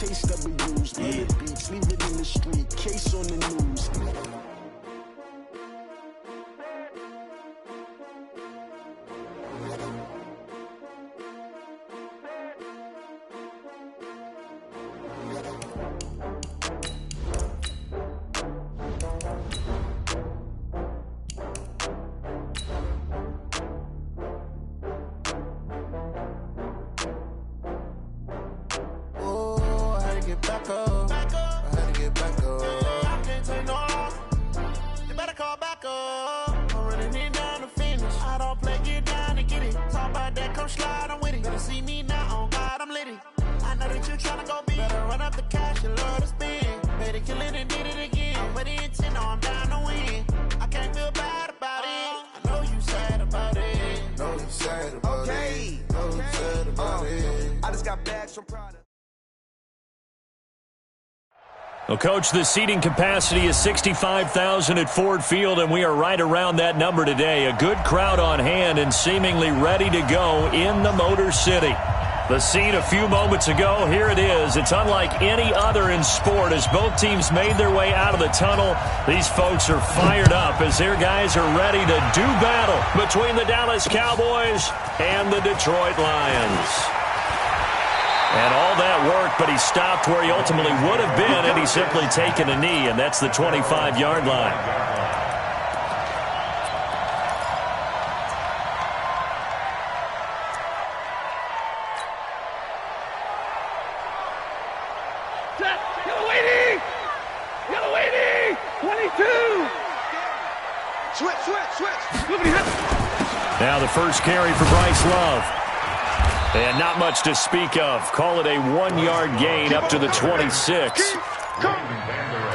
taste of the use. Murder beats, leave it in the street. Case on the news. Well, Coach, the seating capacity is 65,000 at Ford Field, and we are right around that number today. A good crowd on hand and seemingly ready to go in the Motor City. The scene a few moments ago, here it is. It's unlike any other in sport as both teams made their way out of the tunnel. These folks are fired up as their guys are ready to do battle between the Dallas Cowboys and the Detroit Lions. And all that work, but he stopped where he ultimately would have been had he simply taken a knee, and that's the 25-yard line. Yellow 80! Yellow 80! 22! Switch! Now the first carry for Bryce Love. And not much to speak of. Call it a 1-yard gain up to the 26.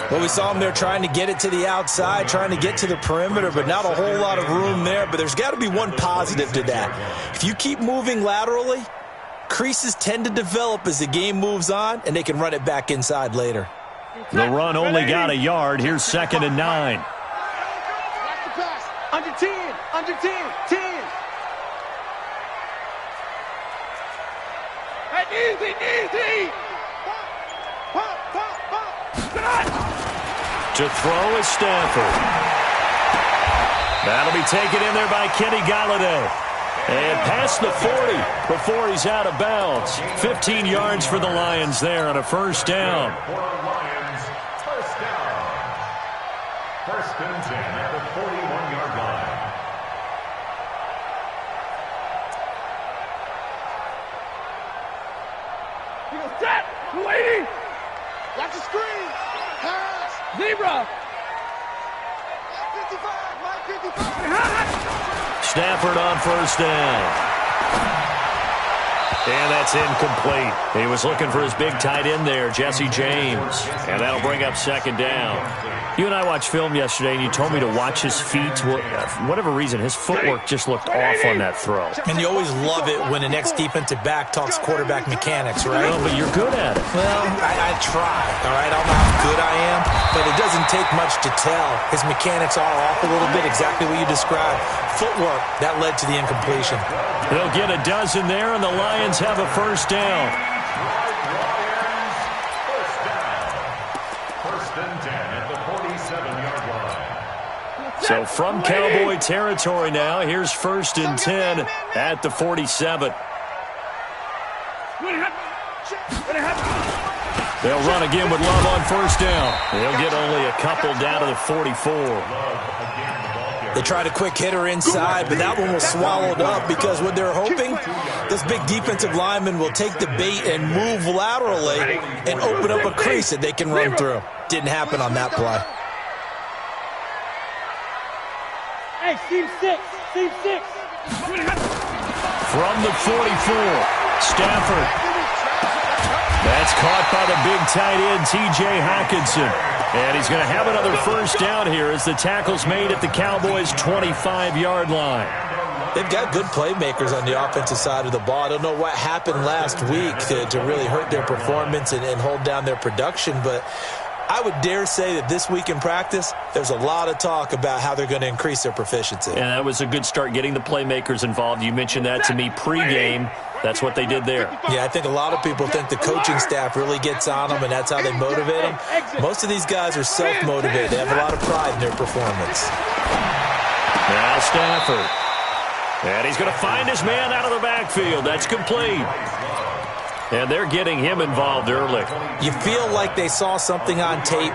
Well, we saw him there trying to get it to the outside, trying to get to the perimeter, but not a whole lot of room there. But there's got to be one positive to that. If you keep moving laterally, creases tend to develop as the game moves on, and they can run it back inside later. The run only got a yard. Here's 2nd and 9. Under 10, under 10, 10. Easy. To throw is Stafford. That'll be taken in there by Kenny Golladay. And past the 40 before he's out of bounds. 15 yards for the Lions there on a first down. First and 10 at the 41-yard line. Set! Waiting! Watch the screen! Pass! Zebra! 55! Stafford on first down. And that's incomplete. He was looking for his big tight end there, Jesse James. And that'll bring up 2nd down. You and I watched film yesterday, and you told me to watch his feet. For whatever reason, his footwork just looked off on that throw. And you always love it when the next defensive back talks quarterback mechanics, right? Well, but you're good at it. Well, I try, all right? I don't know how good I am, but it doesn't take much to tell. His mechanics are off a little bit, exactly what you described. Footwork, that led to the incompletion. They'll get a dozen there, and the Lions have a first down. First and 10 at the 47-yard line. So from Cowboy territory now, here's 1st and 10 at the 47. They'll run again with Love on first down. They'll get only a couple down to the 44. They tried a quick hitter inside, but that one was swallowed up because what they're hoping, this big defensive lineman will take the bait and move laterally and open up a crease that they can run through. Didn't happen on that play. Hey, team 6. From the 44, Stafford. That's caught by the big tight end, T.J. Hockenson. And he's going to have another first down here as the tackle's made at the Cowboys' 25-yard line. They've got good playmakers on the offensive side of the ball. I don't know what happened last week to really hurt their performance and hold down their production, but I would dare say that this week in practice, there's a lot of talk about how they're going to increase their proficiency. And that was a good start getting the playmakers involved. You mentioned that to me pregame. That's what they did there. Yeah, I think a lot of people think the coaching staff really gets on them, and that's how they motivate them. Most of these guys are self-motivated. They have a lot of pride in their performance. Now Stafford. And he's going to find his man out of the backfield. That's complete. And they're getting him involved early. You feel like they saw something on tape,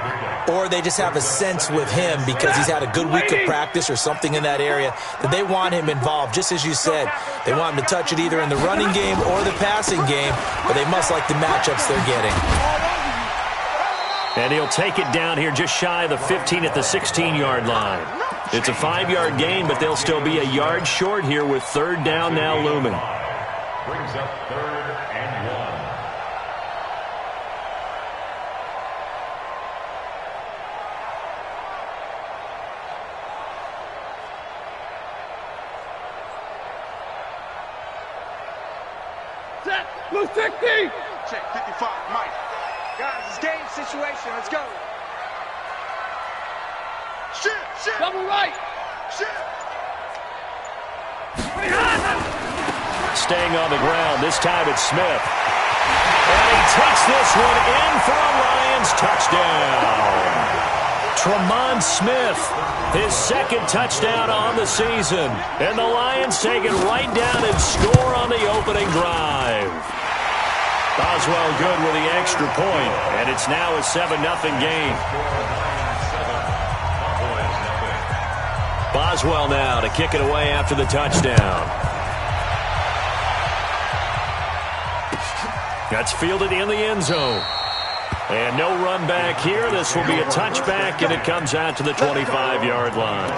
or they just have a sense with him because he's had a good week of practice or something in that area that they want him involved. Just as you said, they want him to touch it either in the running game or the passing game, but they must like the matchups they're getting. And he'll take it down here just shy of the 15 at the 16-yard line. It's a 5-yard gain, but they'll still be a yard short here with third down now looming. Brings up 3rd and 1. Set. Blue 60. Check 55, Mike. Guys, it's game situation. Let's go. Shit. Double right. Shit. Staying on the ground. This time it's Smith. And he takes this one in for a Lions touchdown. Tremont Smith, his second touchdown on the season. And the Lions take it right down and score on the opening drive. Boswell good with the extra point, and it's now a 7-0 game. Boswell now to kick it away after the touchdown. That's fielded in the end zone. And no run back here. This will be a touchback, and it comes out to the 25-yard line.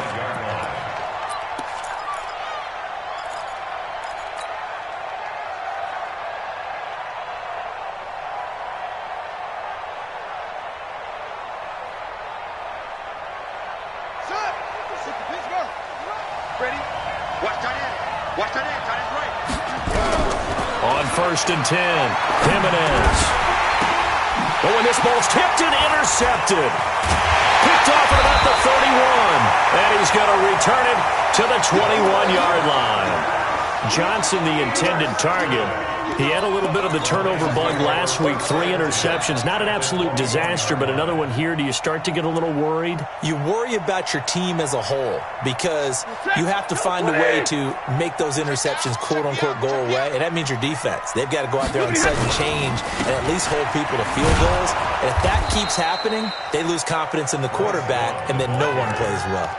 Ready? Watch tight end. Watch tight end. Tight end's right. On 1st and 10, Jimenez. But when this ball's tipped and intercepted. Picked off at about the 31. And he's going to return it to the 21-yard line. Johnson, the intended target. He had a little bit of the turnover bug last week. 3 interceptions. Not an absolute disaster, but another one here. Do you start to get a little worried? You worry about your team as a whole because you have to find a way to make those interceptions quote-unquote go away, and that means your defense. They've got to go out there on sudden change and at least hold people to field goals. And if that keeps happening, they lose confidence in the quarterback, and then no one plays well.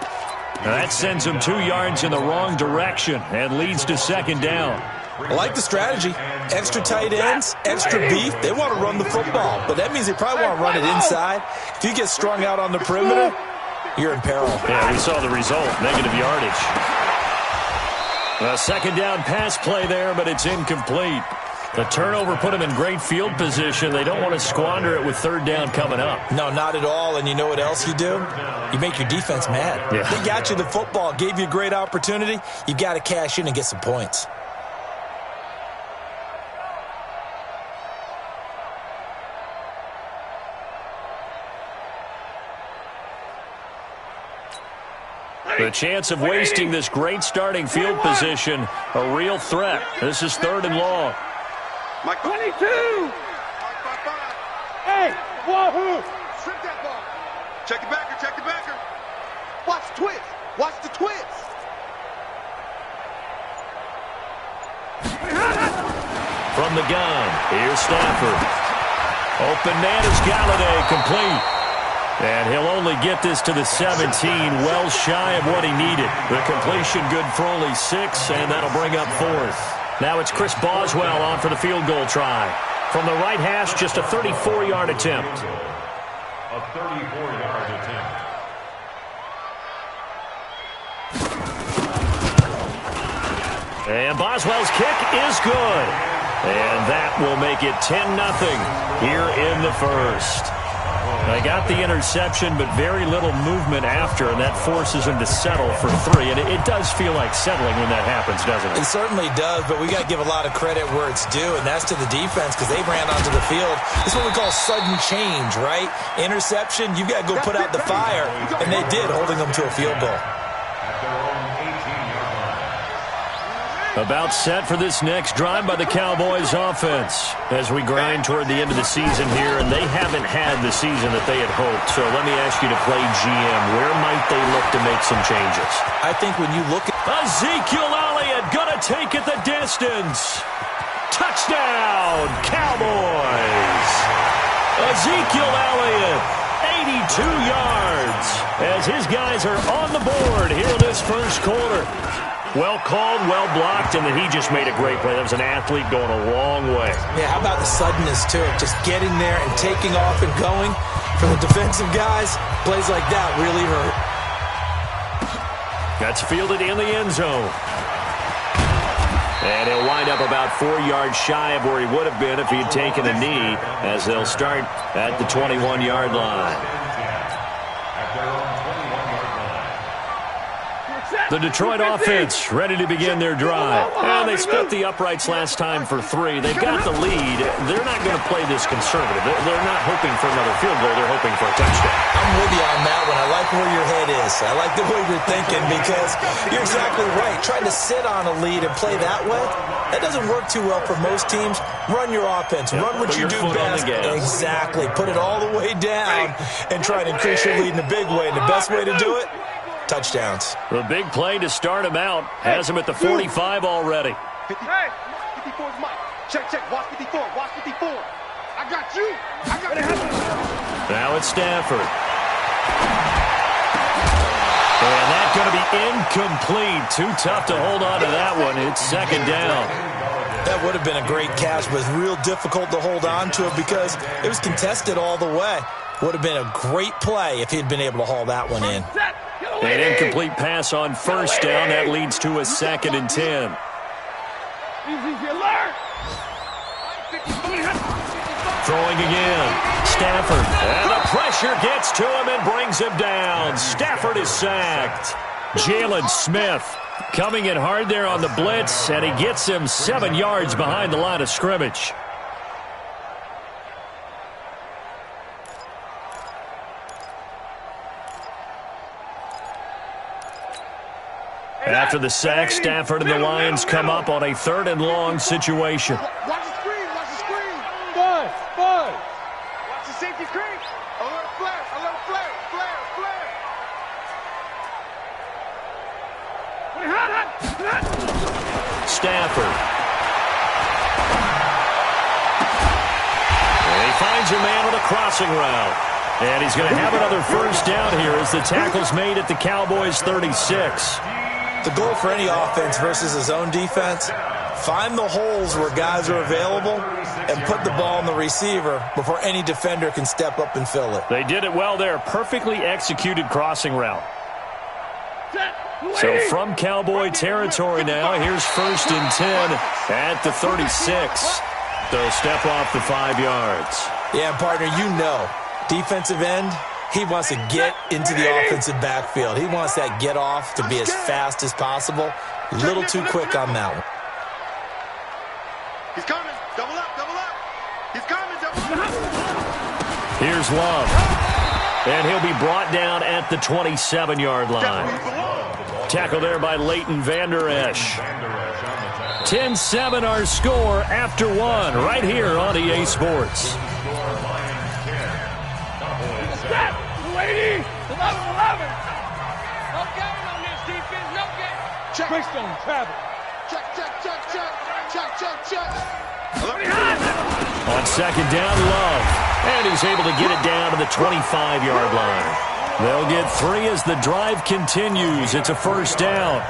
Now that sends them 2 yards in the wrong direction and leads to 2nd down. I like the strategy. Extra tight ends, extra beef. They want to run the football, but that means they probably want to run it inside. If you get strung out on the perimeter, you're in peril. Yeah, we saw the result, negative yardage. A 2nd down pass play there, but it's incomplete. The turnover put them in great field position. They don't want to squander it with 3rd down coming up. No, not at all. And you know what else you do? You make your defense mad. Yeah. They got you the football, gave you a great opportunity. You got to cash in and get some points. The chance of wasting this great starting field position, a real threat. This is 3rd and long. Mike 22. 5-5-5. Hey, wahoo. Strip that ball. Check the backer. Check the backer. Watch the twist. Watch the twist. From the gun, here's Stafford. Open man is Galladay, complete. And he'll only get this to the 17, well shy of what he needed. The completion good for only 6, and that'll bring up 4th. Now it's Chris Boswell on for the field goal try. From the right hash, just a 34-yard attempt. A 34-yard attempt. And Boswell's kick is good. And that will make it 10-0 here in the first. They got the interception, but very little movement after, and that forces them to settle for 3. And it does feel like settling when that happens, doesn't it? It certainly does, but we got to give a lot of credit where it's due, and that's to the defense because they ran onto the field. This is what we call sudden change, right? Interception, you've got to go put out the fire, and they did, holding them to a field goal. At their own 18-yard line. About set for this next drive by the Cowboys offense as we grind toward the end of the season here, and they haven't had the season that they had hoped. So let me ask you to play GM. Where might they look to make some changes? I think when you look at Ezekiel Elliott gonna take it the distance. Touchdown, Cowboys. Ezekiel Elliott, 82 yards, as his guys are on the board here in this first quarter. Well called, well blocked, and then he just made a great play. That was an athlete going a long way. Yeah, how about the suddenness to it? Just getting there and taking off and going. For the defensive guys, plays like that really hurt. That's fielded in the end zone. And he'll wind up about 4 yards shy of where he would have been if he had taken a knee, as they'll start at the 21-yard line. The Detroit offense ready to begin their drive. And they split the uprights last time for 3. They've got the lead. They're not going to play this conservative. They're not hoping for another field goal. They're hoping for a touchdown. I'm with you on that one. I like where your head is. I like the way you're thinking because you're exactly right. Trying to sit on a lead and play that way, that doesn't work too well for most teams. Run your offense. Run what you do best. Exactly. Put it all the way down and try and increase your lead in a big way. And the best way to do it, touchdowns. The big play to start him out has him at the 45 already. 54's Mike. Check. Watch 54. Watch 54. I got you. Now it's Stafford. And that's going to be incomplete. Too tough to hold on to that one. It's second down. That would have been a great catch, but it's real difficult to hold on to it because it was contested all the way. Would have been a great play if he'd been able to haul that one in. An incomplete pass on first down. That leads to a 2nd and 10. Throwing again. Stafford. And the pressure gets to him and brings him down. Stafford is sacked. Jalen Smith coming in hard there on the blitz, and he gets him 7 yards behind the line of scrimmage. After the sack, Stafford and the Lions come up on a 3rd and long situation. Watch the screen. Buzz. Watch the safety screen. A little flare. Stafford. And he finds a man on a crossing route. And he's going to have another first down here as the tackle's made at the Cowboys' 36. The goal for any offense versus his own defense, find the holes where guys are available and put the ball in the receiver before any defender can step up and fill it. They did it well there. Perfectly executed crossing route. So from Cowboy territory now, here's 1st and 10 at the 36. They'll step off the 5 yards. Yeah, partner, you know, defensive end, he wants to get into the offensive backfield. He wants that get off to be as fast as possible. A little too quick on that one. He's coming. Double up. He's coming. Double up. Here's Love. And he'll be brought down at the 27-yard line. Tackle there by Leighton Vander Esch. 10-7 our score after 1 right here on EA Sports. Lady, 11-11. No game on this defense, no game. Check. Quickstone, travel. Check. On 2nd down, Love. And he's able to get it down to the 25-yard line. They'll get 3 as the drive continues. It's a first down.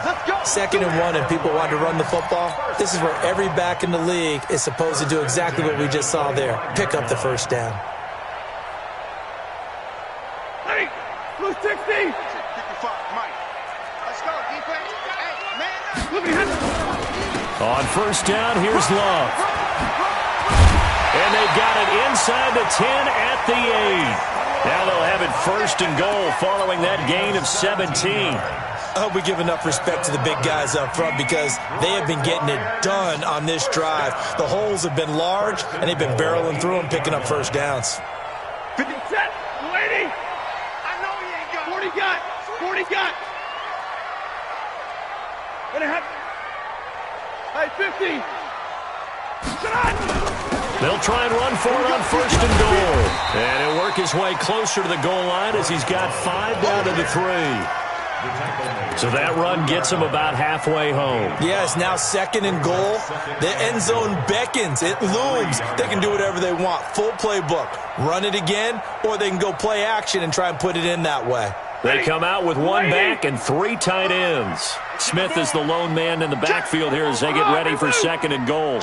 2nd and 1 and people want to run the football. This is where every back in the league is supposed to do exactly what we just saw there. Pick up the first down. Hey, Blue 60. 55, Mike. Let's go, defense. Hey, man. On first down, here's Love. And they've got it inside the 10 at the 8. Now they'll have it 1st and goal following that gain of 17. I hope we give enough respect to the big guys up front because they have been getting it done on this drive. The holes have been large, and they've been barreling through them, picking up first downs. 50 set, lady. I know he ain't got 40 got. What happened? Hey, 50. They'll try and run for it on first and goal. And he'll work his way closer to the goal line as he's got 5 down to the 3. So that run gets him about halfway home. Yes, now second and goal. The end zone beckons. It looms. They can do whatever they want. Full playbook. Run it again, or they can go play action and try and put it in that way. They come out with 1 back and 3 tight ends. Smith is the lone man in the backfield here as they get ready for second and goal.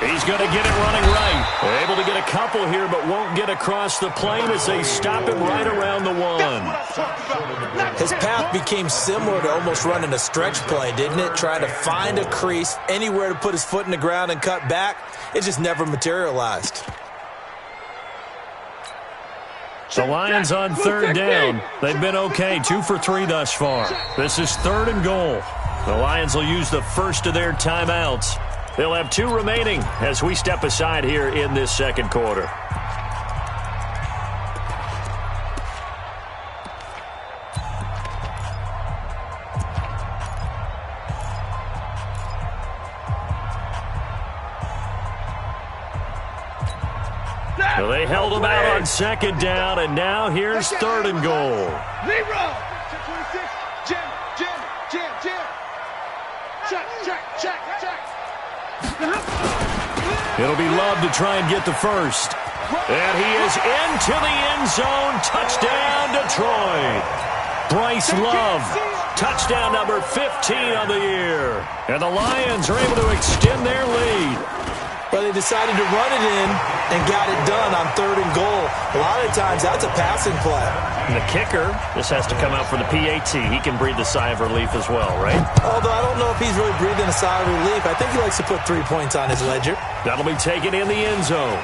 He's going to get it running right. Able to get a couple here, but won't get across the plane as they stop him right around the 1. His path became similar to almost running a stretch play, didn't it? Trying to find a crease, anywhere to put his foot in the ground and cut back. It just never materialized. The Lions on third down. They've been okay, 2 for 3 thus far. This is third and goal. The Lions will use the first of their timeouts. They'll have 2 remaining as we step aside here in this second quarter. So they held him out on second down, and now here's third and goal. Zero. It'll be Love to try and get the first. And he is into the end zone. Touchdown, Detroit. Bryce Love, touchdown number 15 on the year. And the Lions are able to extend their lead. But they decided to run it in and got it done on third and goal. A lot of times that's a passing play. And the kicker, this has to come out for the PAT. He can breathe a sigh of relief as well, right? Although I don't know if he's really breathing a sigh of relief. I think he likes to put 3 points on his ledger. That'll be taken in the end zone.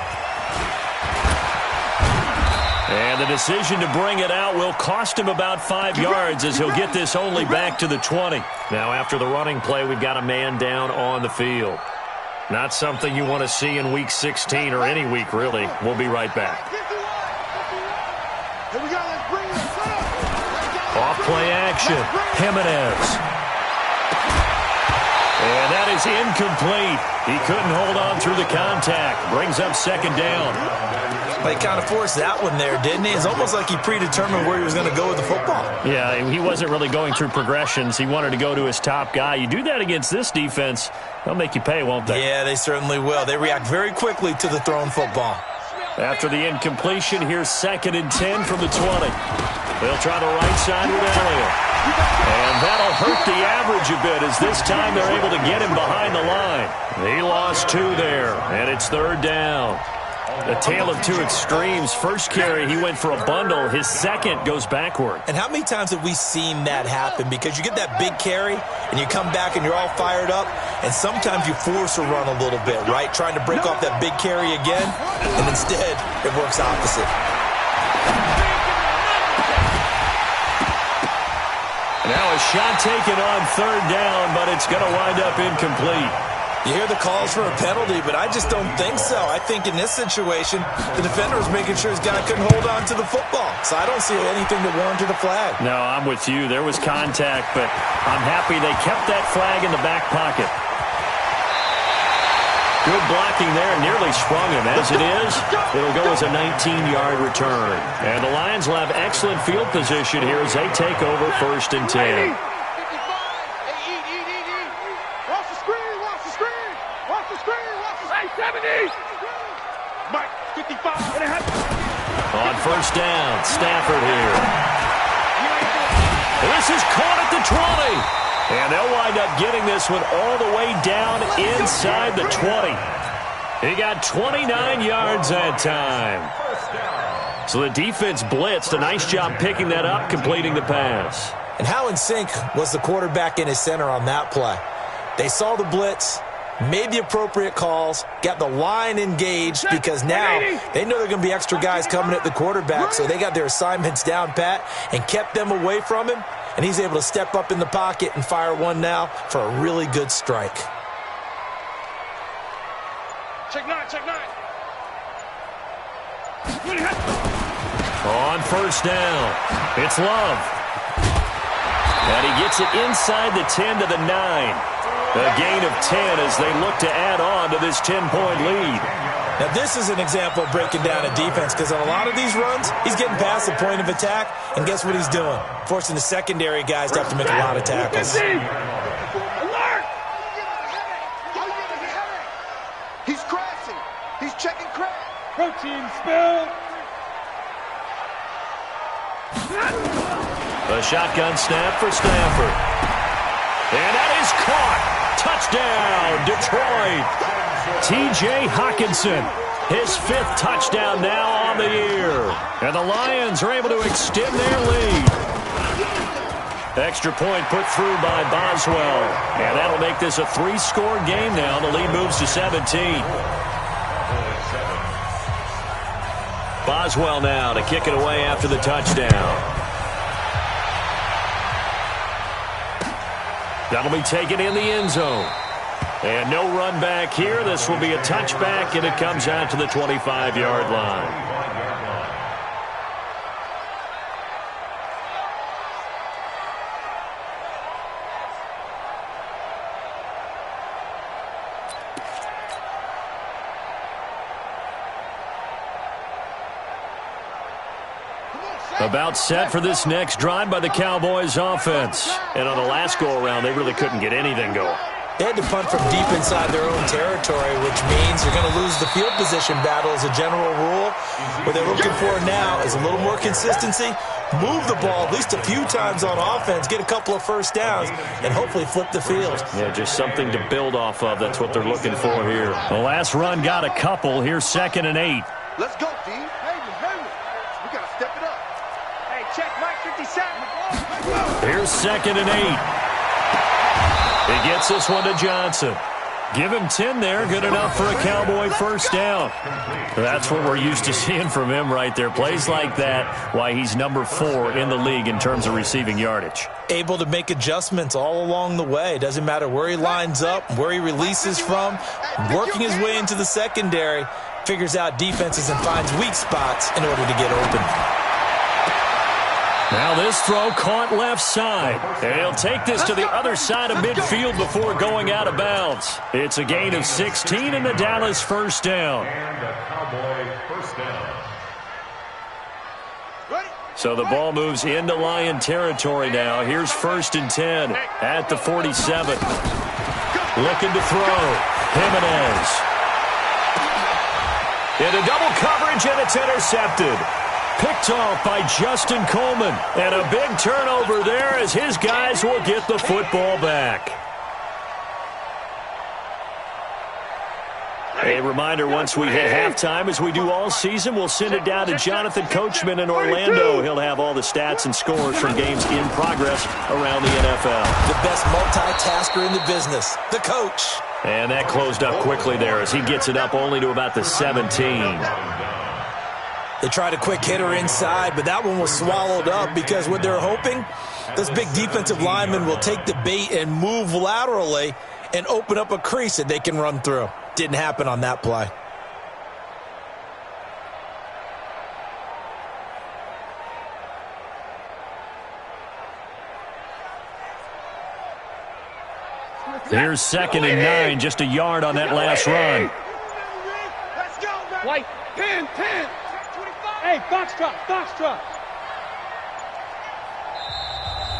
And the decision to bring it out will cost him about 5 yards as he'll get this only back to the 20. Now after the running play, we've got a man down on the field. Not something you want to see in Week 16 or any week, really. We'll be right back. Off play action. Jimenez. And that is incomplete. He couldn't hold on through the contact. Brings up second down. He kind of forced that one there, didn't he? It's almost like he predetermined where he was going to go with the football. Yeah, he wasn't really going through progressions. He wanted to go to his top guy. You do that against this defense, they'll make you pay, won't they? Yeah, they certainly will. They react very quickly to the thrown football. After the incompletion, here's second and 10 from the 20. They'll try the right side with Elliott. And that'll hurt the average a bit as this time they're able to get him behind the line. He lost 2 there, and it's third down. A tale of 2 extremes. First carry, he went for a bundle. His second goes backward. And how many times have we seen that happen? Because you get that big carry, and you come back and you're all fired up, and sometimes you force a run a little bit, right? Trying to break off that big carry again, and instead it works opposite. Now a shot taken on third down, but it's going to wind up incomplete. You hear the calls for a penalty, but I just don't think so. I think in this situation, the defender was making sure his guy couldn't hold on to the football. So I don't see anything that warranted a flag. No, I'm with you. There was contact, but I'm happy they kept that flag in the back pocket. Good blocking there. Nearly sprung him. As it is, it'll go as a 19-yard return. And the Lions will have excellent field position here as they take over first and 10. On first down, Stafford here. This is caught at the 20. And they'll wind up getting this one all the way down inside the 20. He got 29 yards that time. So the defense blitzed. A nice job picking that up, completing the pass. And how in sync was the quarterback and his center on that play? They saw the blitz, made the appropriate calls, got the line engaged because now they know there are going to be extra guys coming at the quarterback, so they got their assignments down pat and kept them away from him, and he's able to step up in the pocket and fire one now for a really good strike. Check nine. On first down, it's Love. And he gets it inside the 10 to the 9. A gain of 10 as they look to add on to this 10-point lead. Now, this is an example of breaking down a defense because on a lot of these runs, he's getting past the point of attack, and guess what he's doing? Forcing the secondary guys to have to make a lot of tackles. Alert! He's crashing. He's checking crash. Protein spill. A shotgun snap for Stafford. And that is caught. Touchdown, Detroit. T.J. Hawkinson, his 5th touchdown now on the year. And the Lions are able to extend their lead. Extra point put through by Boswell. And that'll make this a 3-score game now. The lead moves to 17. Boswell now to kick it away after the touchdown. That'll be taken in the end zone. And no run back here. This will be a touchback, and it comes out to the 25-yard line. About set for this next drive by the Cowboys offense. And on the last go-around, they really couldn't get anything going. They had to punt from deep inside their own territory, which means you're going to lose the field position battle as a general rule. What they're looking for now is a little more consistency, move the ball at least a few times on offense, get a couple of first downs, and hopefully flip the field. Yeah, just something to build off of. That's what they're looking for here. The last run got a couple. Here's 2nd and 8. Let's go, D. We got to step it up. Hey, check right 57. Here's 2nd and 8. He gets this one to Johnson. Give him 10 there. Good enough for a Cowboy first down. That's what we're used to seeing from him right there. Plays like that, why he's number 4 in the league in terms of receiving yardage. Able to make adjustments all along the way. Doesn't matter where he lines up, where he releases from. Working his way into the secondary. Figures out defenses and finds weak spots in order to get open. Now this throw caught left side. And he'll take this to the other side of midfield before going out of bounds. It's a gain of 16 and the Dallas first down. And a Cowboy first down. So the ball moves into Lion territory now. Here's 1st and 10 at the 47. Looking to throw. Jimenez. Into double coverage, and it's intercepted. Picked off by Justin Coleman. And a big turnover there as his guys will get the football back. A reminder, once we hit halftime, as we do all season, we'll send it down to Jonathan Coachman in Orlando. He'll have all the stats and scores from games in progress around the NFL. The best multitasker in the business, the coach. And that closed up quickly there as he gets it up only to about the 17. They tried a quick hitter inside, but that one was swallowed up because what they're hoping, this big defensive lineman will take the bait and move laterally and open up a crease that they can run through. Didn't happen on that play. Here's 2nd and 9, just a yard on that last run. Let's go, man. White, pin. Hey, Foxtrot.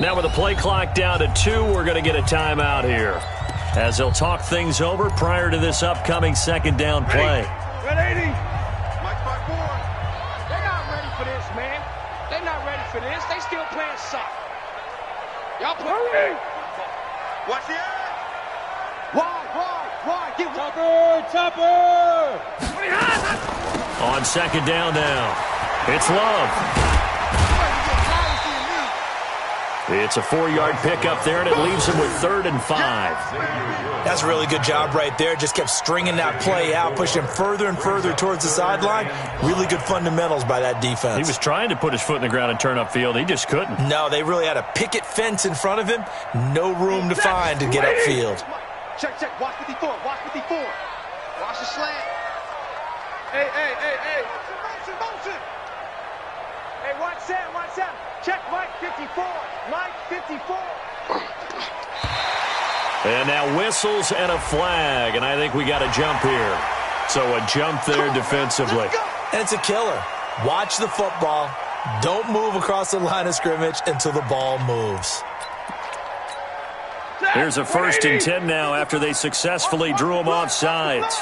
Now with the play clock down to 2, we're going to get a timeout here, as they'll talk things over prior to this upcoming 2nd down play. Red 80. Mike 5-4. They're not ready for this, man. They're not ready for this. They still playing soft. Y'all play. Watch the edge. Wide. Get Tupper. On 2nd down now, it's Love. It's a 4-yard pickup there, and it leaves him with 3rd and 5. That's a really good job right there. Just kept stringing that play out, pushing him further and further towards the sideline. Really good fundamentals by that defense. He was trying to put his foot in the ground and turn upfield. He just couldn't. No, they really had a picket fence in front of him. No room to find to get upfield. Check. Watch 54. Watch the slant. Hey. Hey, watch Sam, watch Sam. Check Mike 54. Mike 54. And now whistles and a flag, and I think we got a jump here. So a jump there defensively. And it's a killer. Watch the football. Don't move across the line of scrimmage until the ball moves. Here's a 1st and 10 now after they successfully drew him off sides.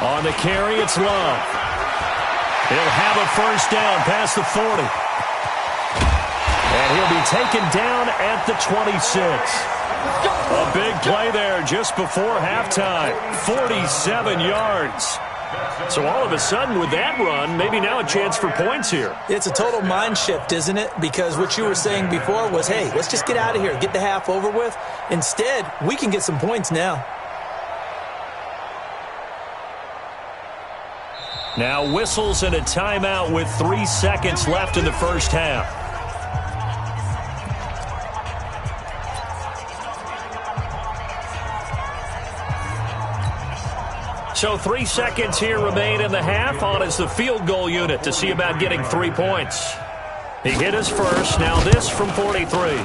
On the carry, it's Love. He'll have a 1st down past the 40. And he'll be taken down at the 26. A big play there just before halftime. 47 yards. So all of a sudden with that run, maybe now a chance for points here. It's a total mind shift, isn't it? Because what you were saying before was, hey, let's just get out of here, get the half over with. Instead, we can get some points now. Now whistles and a timeout with 3 seconds left in the first half. So 3 seconds here remain in the half. On is the field goal unit to see about getting 3 points. He hit his first. Now this from 43.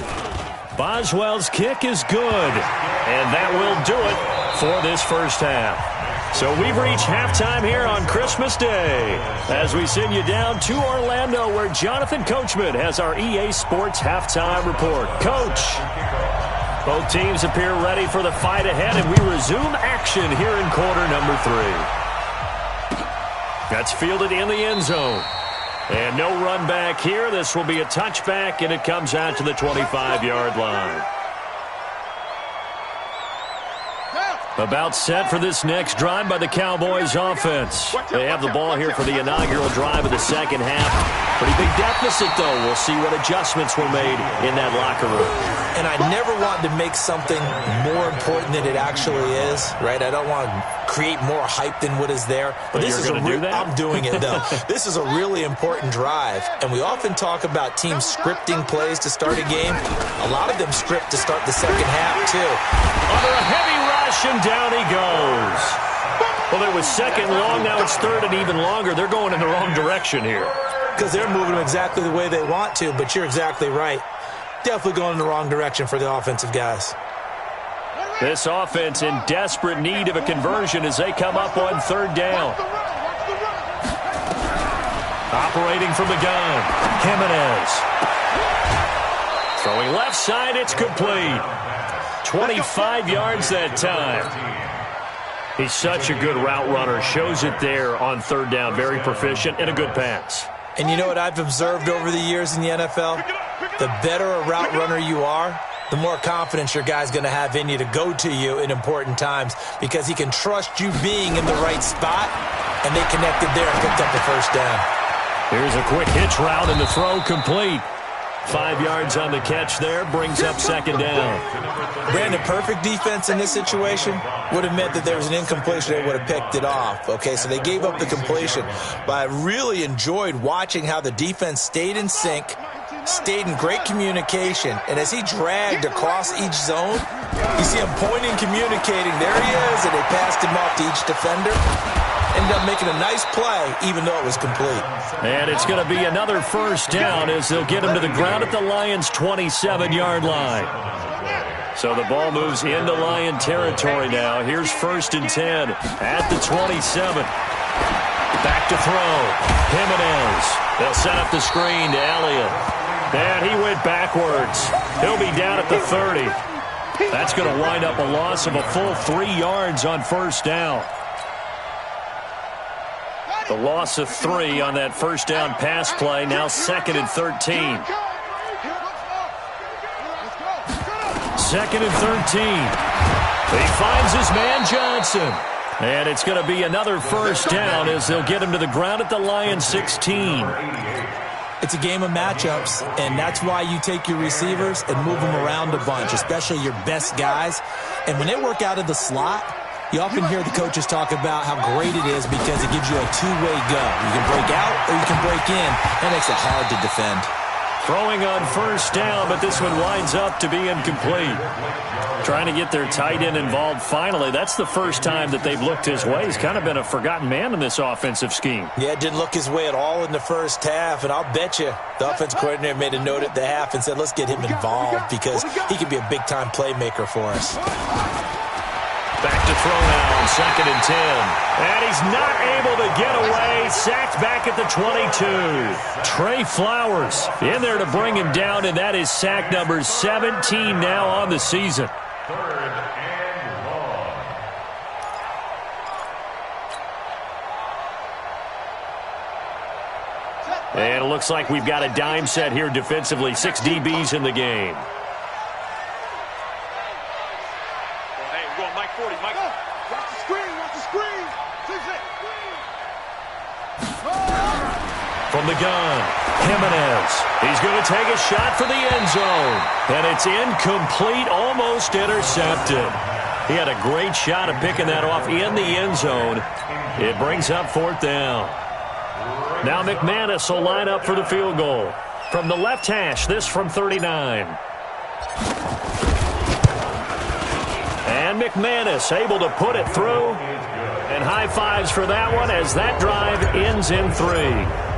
Boswell's kick is good. And that will do it for this first half. So we've reached halftime here on Christmas Day as we send you down to Orlando where Jonathan Coachman has our EA Sports halftime report. Coach, both teams appear ready for the fight ahead, and we resume action here in quarter number 3. That's fielded in the end zone. And no run back here. This will be a touchback, and it comes out to the 25-yard line. About set for this next drive by the Cowboys offense. They have the ball here for the inaugural drive of the second half. Pretty big deficit, though. We'll see what adjustments were made in that locker room. And I never want to make something more important than it actually is, right? I don't want to create more hype than what is there. But this is I'm doing it, though. This is a really important drive. And we often talk about teams scripting plays to start a game. A lot of them script to start the second half, too. Under a heavy rush, and down he goes. Well, it was second long. Now it's third and even longer. They're going in the wrong direction here. Because they're moving them exactly the way they want to, but you're exactly right. Definitely going in the wrong direction for the offensive guys. This offense in desperate need of a conversion as they come up on 3rd down. Operating from the gun, Jimenez. Throwing left side, it's complete. 25 yards that time. He's such a good route runner. Shows it there on 3rd down. Very proficient and a good pass. And you know what I've observed over the years in the NFL? The better a route runner you are, the more confidence your guy's going to have in you to go to you in important times because he can trust you being in the right spot, and they connected there and picked up the 1st down. Here's a quick hitch route, and the throw complete. 5 yards on the catch there, brings up 2nd down. Brandon, perfect defense in this situation would have meant that there was an incompletion. They would have picked it off. Okay, so they gave up the completion. But I really enjoyed watching how the defense stayed in sync, stayed in great communication, and as he dragged across each zone, you see him pointing, communicating. There he is, and they passed him off to each defender. Ended up making a nice play, even though it was complete. And it's going to be another 1st down as they'll get him to the ground at the Lions' 27-yard line. So the ball moves into Lion territory now. Here's 1st and 10 at the 27. Back to throw. Jimenez. They'll set up the screen to Elliott. And he went backwards. He'll be down at the 30. That's going to wind up a loss of a full 3 yards on 1st down. The loss of 3 on that 1st down pass play. Now 2nd and 13. 2nd and 13. He finds his man Johnson. And it's going to be another 1st down as they'll get him to the ground at the Lions' 16. It's a game of matchups, and that's why you take your receivers and move them around a bunch, especially your best guys. And when they work out of the slot, you often hear the coaches talk about how great it is because it gives you a two-way go. You can break out or you can break in. That makes it hard to defend. Throwing on first down, but this one winds up to be incomplete. Trying to get their tight end involved finally. That's the first time that they've looked his way. He's kind of been a forgotten man in this offensive scheme. Yeah, didn't look his way at all in the first half, and I'll bet you the offense coordinator made a note at the half and said, let's get him involved because he could be a big-time playmaker for us. Back to throw now on 2nd and 10. And he's not able to get away. Sacked back at the 22. Trey Flowers in there to bring him down, and that is sack number 17 now on the season. 3rd and long. And it looks like we've got a dime set here defensively. 6 DBs in the game. From the gun, Jimenez. He's going to take a shot for the end zone. And it's incomplete, almost intercepted. He had a great shot at picking that off in the end zone. It brings up 4th down. Now McManus will line up for the field goal. From the left hash, this from 39. And McManus able to put it through. And high fives for that one as that drive ends in 3.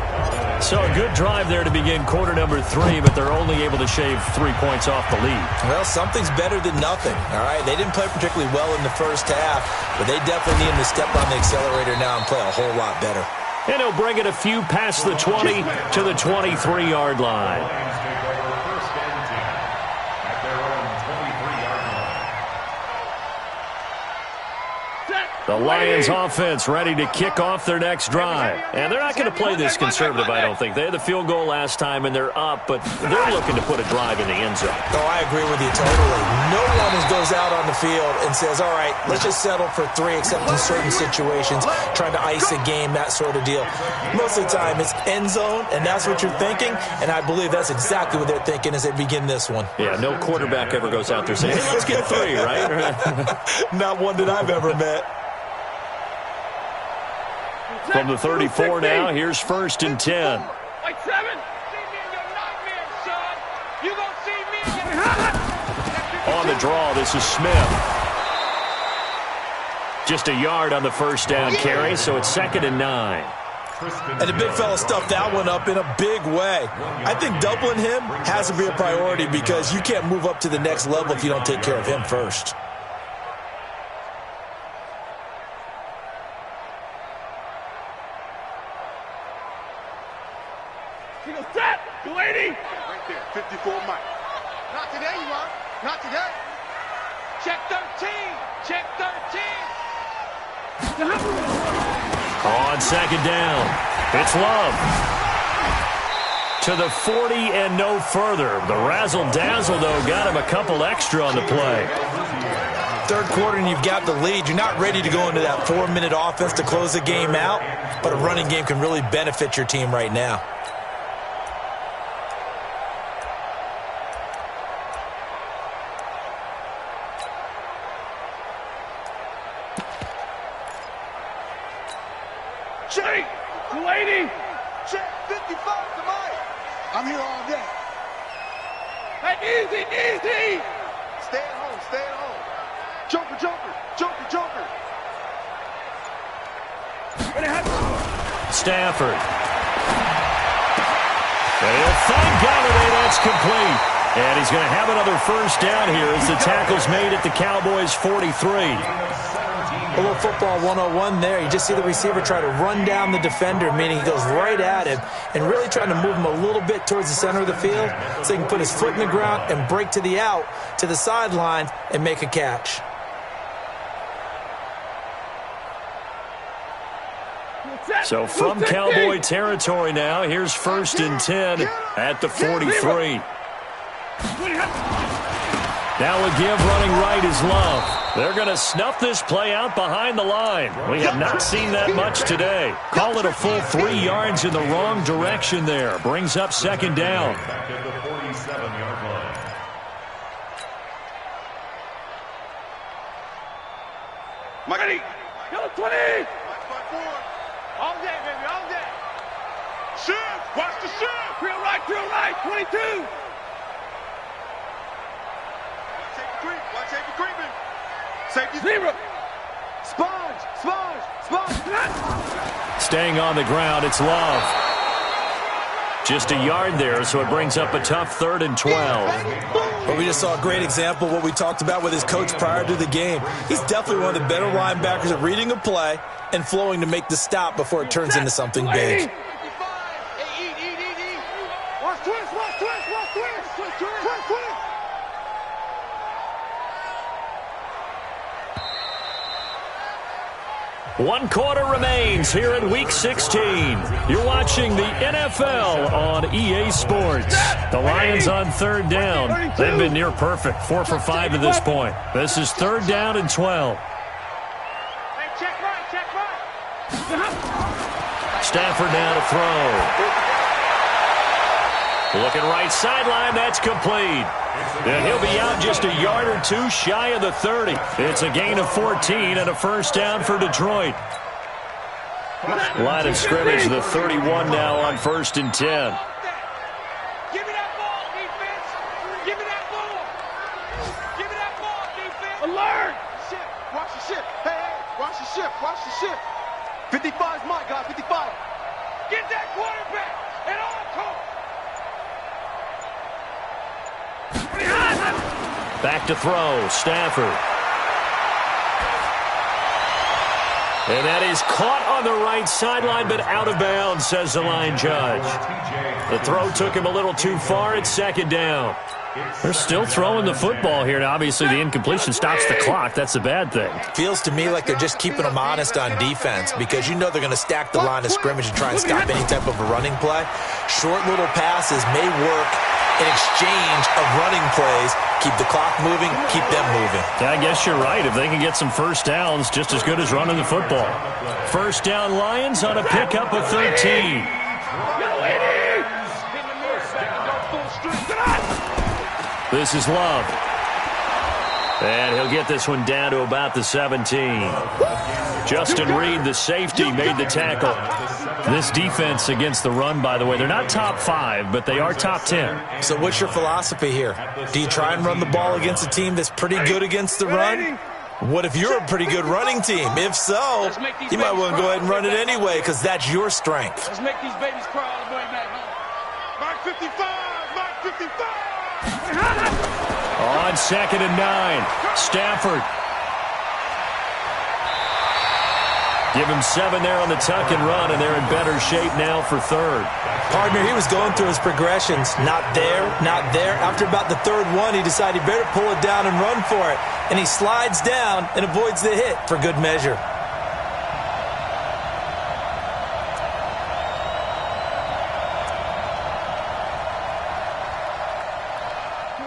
So a good drive there to begin quarter number 3, but they're only able to shave 3 points off the lead. Well, something's better than nothing, all right? They didn't play particularly well in the first half, but they definitely need him to step on the accelerator now and play a whole lot better. And he'll bring it a few past the 20 to the 23-yard line. The Lions offense ready to kick off their next drive. And they're not going to play this conservative, I don't think. They had the field goal last time, and they're up, but they're looking to put a drive in the end zone. Oh, I agree with you totally. No one goes out on the field and says, all right, let's just settle for 3, except in certain situations, trying to ice a game, that sort of deal. Most of the time, it's end zone, and that's what you're thinking, and I believe that's exactly what they're thinking as they begin this one. Yeah, no quarterback ever goes out there saying, hey, let's get 3, right? Not one that I've ever met. From the 34 now, here's 1st and 10. Like 7. See me in your nightmare, son. You gonna see me in your... On the draw, this is Smith. Just a yard on the first down carry, so it's 2nd and 9. And the big fella stuffed that one up in a big way. I think doubling him has to be a priority because you can't move up to the next level if you don't take care of him first. Set, lady. Right there, 54 Mike. Not today, you are. Not today. Check 13. Check 13. On 2nd down, it's Love. To the 40 and no further. The razzle-dazzle, though, got him a couple extra on the play. Third quarter and you've got the lead. You're not ready to go into that 4-minute offense to close the game out, but a running game can really benefit your team right now. Check, lady. Check 55 to Mike. I'm here all day. Hey, easy. Stay at home, stay at home. Joker, joker, joker, joker. Stafford. And thank God today that's complete. And he's going to have another first down here as the tackle's made at the Cowboys 43. A little football 101 there. You just see the receiver try to run down the defender, meaning he goes right at him and really trying to move him a little bit towards the center of the field so he can put his foot in the ground and break to the out, to the sideline, and make a catch. So from Cowboy territory now, here's 1st and 10 at the 43. Now a give running right is Love. They're going to snuff this play out behind the line. We have not seen that much today. Call it a full 3 yards in the wrong direction there. Brings up 2nd down. Back at the 47-yard line. Ready. Go 20. All day, baby, all day. Shift. Watch the shift. Drill right, 22. Watch safety creeping. Safety. Zero. Sponge. Staying on the ground, it's Love. Just a yard there, so it brings up a tough 3rd and 12. But we just saw a great example of what we talked about with his coach prior to the game. He's definitely one of the better linebackers at reading a play and flowing to make the stop before it turns into something big. Watch twist. One quarter remains here in Week 16. You're watching the NFL on EA Sports. The Lions on 3rd down. They've been near perfect, 4 for 5 to this point. This is 3rd down and 12. Hey, check right. Stafford now to throw. Looking right sideline, that's complete. And he'll be out just a yard or two shy of the 30. It's a gain of 14 and a first down for Detroit. Line of scrimmage, the 31 now on 1st and 10. Give me that ball, defense. Give me that ball. Give me that ball, defense. Alert. Watch the shift. Hey, watch the shift. 55 is my guy, 55. Get that quarterback at all costs. Back to throw, Stafford. And that is caught on the right sideline, but out of bounds, says the line judge. The throw took him a little too far. It's 2nd down. They're still throwing the football here. Now, obviously, the incompletion stops the clock. That's a bad thing. Feels to me like they're just keeping them honest on defense because you know they're going to stack the line of scrimmage and try and stop any type of a running play. Short little passes may work in exchange of running plays. Keep the clock moving, keep them moving. I guess you're right. If they can get some first downs, just as good as running the football. First down Lions on a pickup of 13. This is Love. And he'll get this one down to about the 17. Justin Reed, the safety, made the tackle. This defense against the run, by the way, they're not top 5, but they are top 10. So what's your philosophy here? Do you try and run the ball against a team that's pretty good against the run? What if you're a pretty good running team? If so, you might want to go ahead and run it anyway because that's your strength. Let's make these babies cry all the way back home. Mark 55. On 2nd and 9, Stafford. Give him 7 there on the tuck and run, and they're in better shape now for 3rd. Partner, he was going through his progressions. Not there. After about the 3rd one, he decided he better pull it down and run for it. And he slides down and avoids the hit for good measure.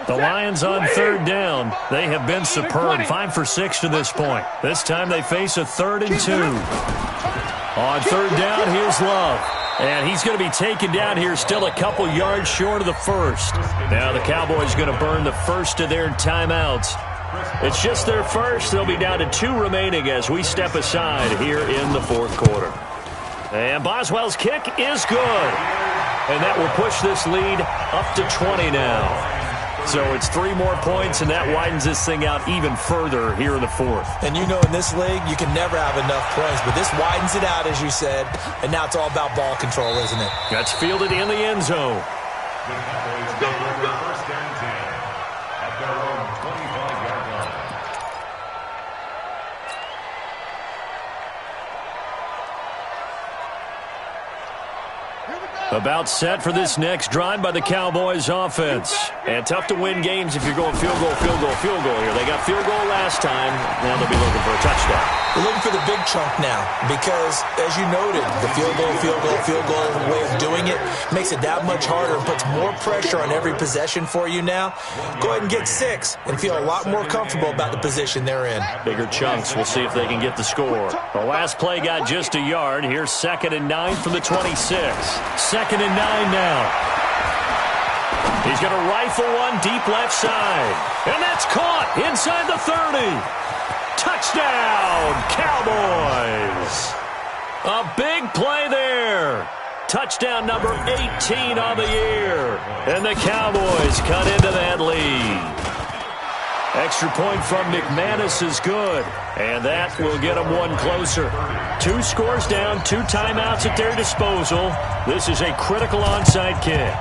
The Lions on 3rd down. They have been superb, 5 for 6 to this point. This time they face a 3rd and 2. On 3rd down, here's Love. And he's going to be taken down here still a couple yards short of the first. Now the Cowboys going to burn the first of their timeouts. It's just their first. They'll be down to 2 remaining as we step aside here in the 4th quarter. And Boswell's kick is good. And that will push this lead up to 20 now. So it's 3 more points, and that widens this thing out even further here in the 4th. And you know in this league, you can never have enough points, but this widens it out, as you said, and now it's all about ball control, isn't it? That's fielded in the end zone. The Cowboys go for first and 10 at their own 25-yard line. About set for this next drive by the Cowboys offense. And tough to win games if you're going field goal here. They got field goal last time. Now they'll be looking for a touchdown. They're looking for the big chunk now because, as you noted, the field goal way of doing it makes it that much harder and puts more pressure on every possession for you now. Go ahead and get 6 and feel a lot more comfortable about the position they're in. Bigger chunks. We'll see if they can get the score. The last play got just a yard. Here's 2nd and 9 from the 26. 2nd and 9 now. He's going to rifle one deep left side. And that's caught inside the 30. Touchdown, Cowboys. A big play there. Touchdown number 18 on the year. And the Cowboys cut into that lead. Extra point from McManus is good. And that will get them one closer. 2 scores down, 2 timeouts at their disposal. This is a critical onside kick.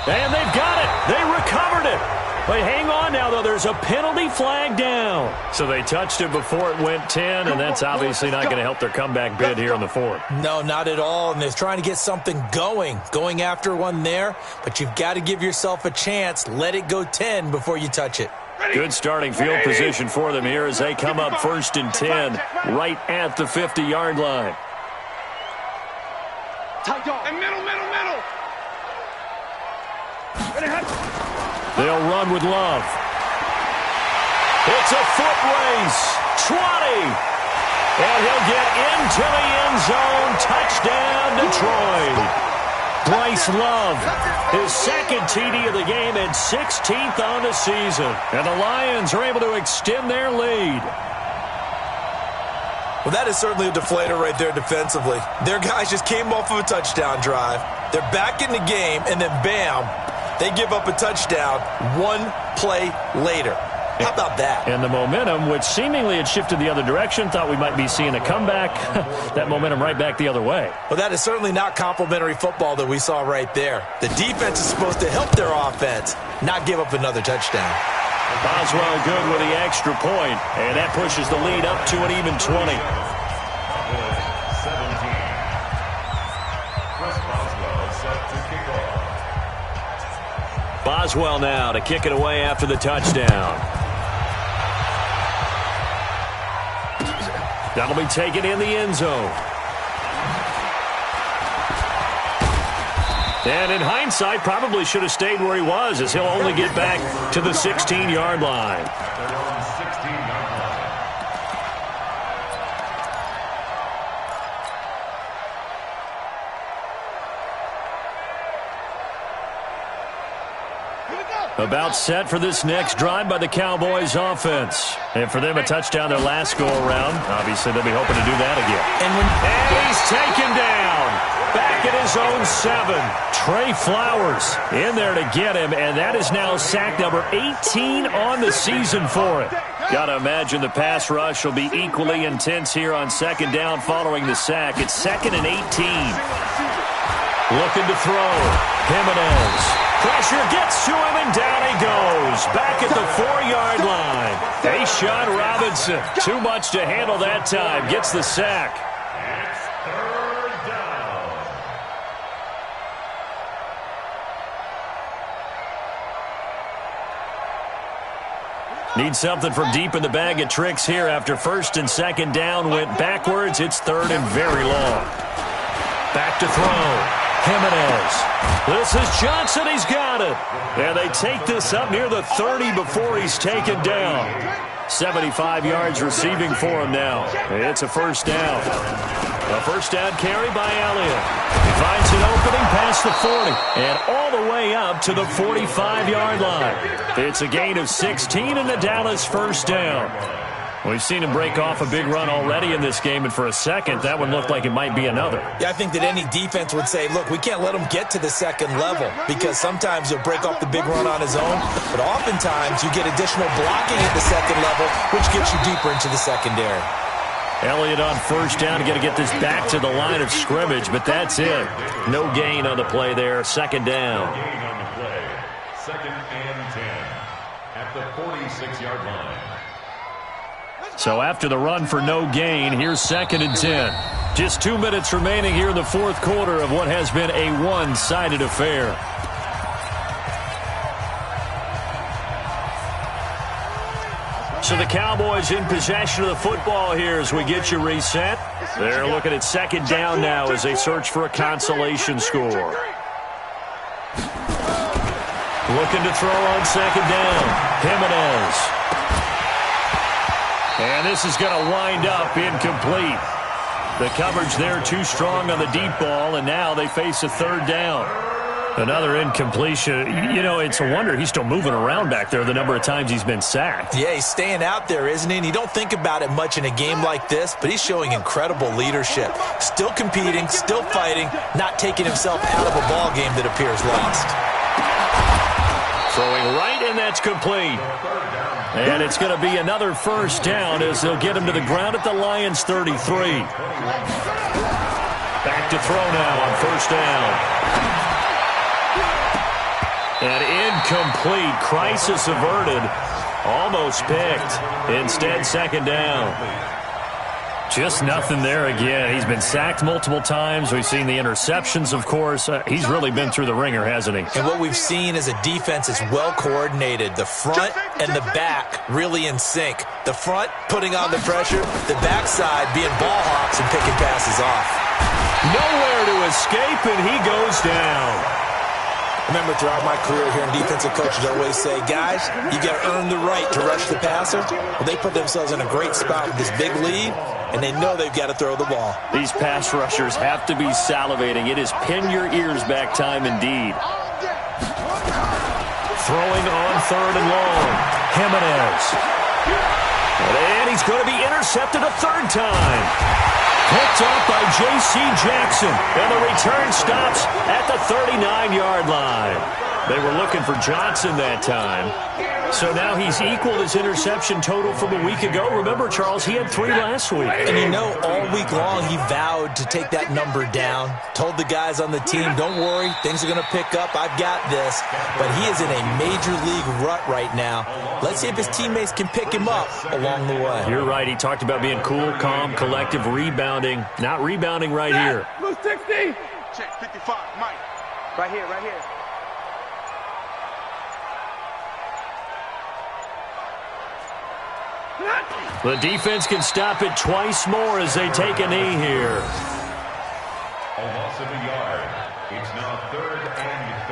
And they've got it. They recovered it. But hang on now, though. There's a penalty flag down. So they touched it before it went 10, and that's obviously not going to help their comeback bid here in the 4th. No, not at all, and they're trying to get something going after one there. But you've got to give yourself a chance. Let it go 10 before you touch it. Good starting field position for them here as they come up 1st and 10 right at the 50-yard line. And middle. They'll run with Love. It's a foot race. 20. And he'll get into the end zone. Touchdown, Detroit. Bryce Love, his 2nd TD of the game and 16th on the season. And the Lions are able to extend their lead. Well, that is certainly a deflator right there defensively. Their guys just came off of a touchdown drive. They're back in the game, and then bam, they give up a touchdown 1 play later. How about that? And the momentum, which seemingly had shifted the other direction, thought we might be seeing a comeback. That momentum right back the other way. Well, that is certainly not complimentary football that we saw right there. The defense is supposed to help their offense, not give up another touchdown. Boswell good with the extra point, and that pushes the lead up to an even 20. Boswell now to kick it away after the touchdown. That'll be taken in the end zone. And in hindsight, probably should have stayed where he was, as he'll only get back to the 16-yard line. About set for this next drive by the Cowboys offense. And for them, a touchdown their last go-around. Obviously, they'll be hoping to do that again. And he's taken down. Back at his own 7. Trey Flowers in there to get him, and that is now sack number 18 on the season for it. Got to imagine the pass rush will be equally intense here on 2nd down following the sack. It's 2nd and 18. Looking to throw. Jimenez. Pressure gets to him, and down he goes. Back at the 4-yard line. Ashawn Robinson. Too much to handle that time. Gets the sack. It's 3rd down. Need something from deep in the bag of tricks here after 1st and 2nd down went backwards. It's 3rd and very long. Back to throw. Jimenez. This is Johnson. He's got it. And they take this up near the 30 before he's taken down. 75 yards receiving for him now. It's a 1st down. A 1st down carry by Elliott. He finds an opening past the 40 and all the way up to the 45-yard line. It's a gain of 16 and the Dallas 1st down. We've seen him break off a big run already in this game, and for a second, that one looked like it might be another. Yeah, I think that any defense would say, look, we can't let him get to the 2nd level, because sometimes he'll break off the big run on his own, but oftentimes you get additional blocking at the 2nd level, which gets you deeper into the secondary. Elliott on 1st down. Got to get this back to the line of scrimmage, but that's it. No gain on the play there. 2nd down. No gain on the play. 2nd and 10 at the 46-yard line. So after the run for no gain, here's 2nd and 10. Just 2 minutes remaining here in the 4th quarter of what has been a one-sided affair. So the Cowboys in possession of the football here as we get you reset. They're looking at 2nd down now as they search for a consolation score. Looking to throw on 2nd down. Jimenez. And this is going to wind up incomplete. The coverage there too strong on the deep ball, and now they face a 3rd down. Another incompletion. You know, it's a wonder he's still moving around back there the number of times he's been sacked. Yeah, he's staying out there, isn't he? And you don't think about it much in a game like this, but he's showing incredible leadership. Still competing, still fighting, not taking himself out of a ball game that appears lost. Throwing right, and that's complete. And it's going to be another first down as they'll get him to the ground at the Lions' 33. Back to throw now on first down. And incomplete. Crisis averted. Almost picked. Instead, second down. Just nothing there again. He's been sacked multiple times. We've seen the interceptions, of course. He's really been through the ringer, hasn't he? And what we've seen is a defense that's well coordinated. The front and the back really in sync. The front putting on the pressure. The backside being ball hawks and picking passes off. Nowhere to escape, and he goes down. Remember, throughout my career here in defensive coaches, I always say, guys, you got to earn the right to rush the passer. Well, they put themselves in a great spot with this big lead, and they know they've got to throw the ball. These pass rushers have to be salivating. It is pin your ears back time indeed. Throwing on third and long. Jimenez. And he's going to be intercepted a third time. Picked off by J.C. Jackson, and the return stops at the 39-yard line. They were looking for Johnson that time. So now he's equaled his interception total from a week ago. Remember, Charles, he had 3 last week. And you know, all week long he vowed to take that number down. Told the guys on the team, don't worry, things are going to pick up. I've got this. But he is in a major league rut right now. Let's see if his teammates can pick him up along the way. You're right. He talked about being cool, calm, collective, rebounding. Not rebounding right here. Blue 60. Check 55, Mike. Right here, right here. The defense can stop it twice more as they take a knee here. A loss of a yard. It's now 3rd and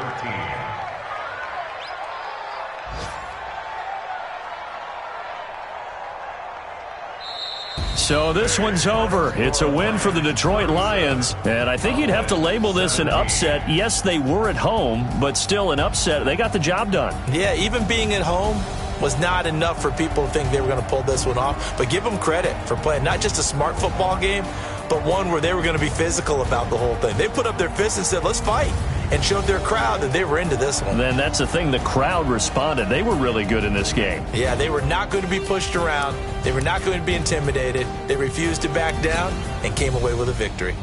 13. So this one's over. It's a win for the Detroit Lions, and I think you'd have to label this an upset. Yes, they were at home, but still an upset. They got the job done. Yeah, even being at home was not enough for people to think they were going to pull this one off. But give them credit for playing not just a smart football game, but one where they were going to be physical about the whole thing. They put up their fists and said, let's fight, and showed their crowd that they were into this one. Then that's the thing. The crowd responded. They were really good in this game. Yeah, they were not going to be pushed around. They were not going to be intimidated. They refused to back down and came away with a victory.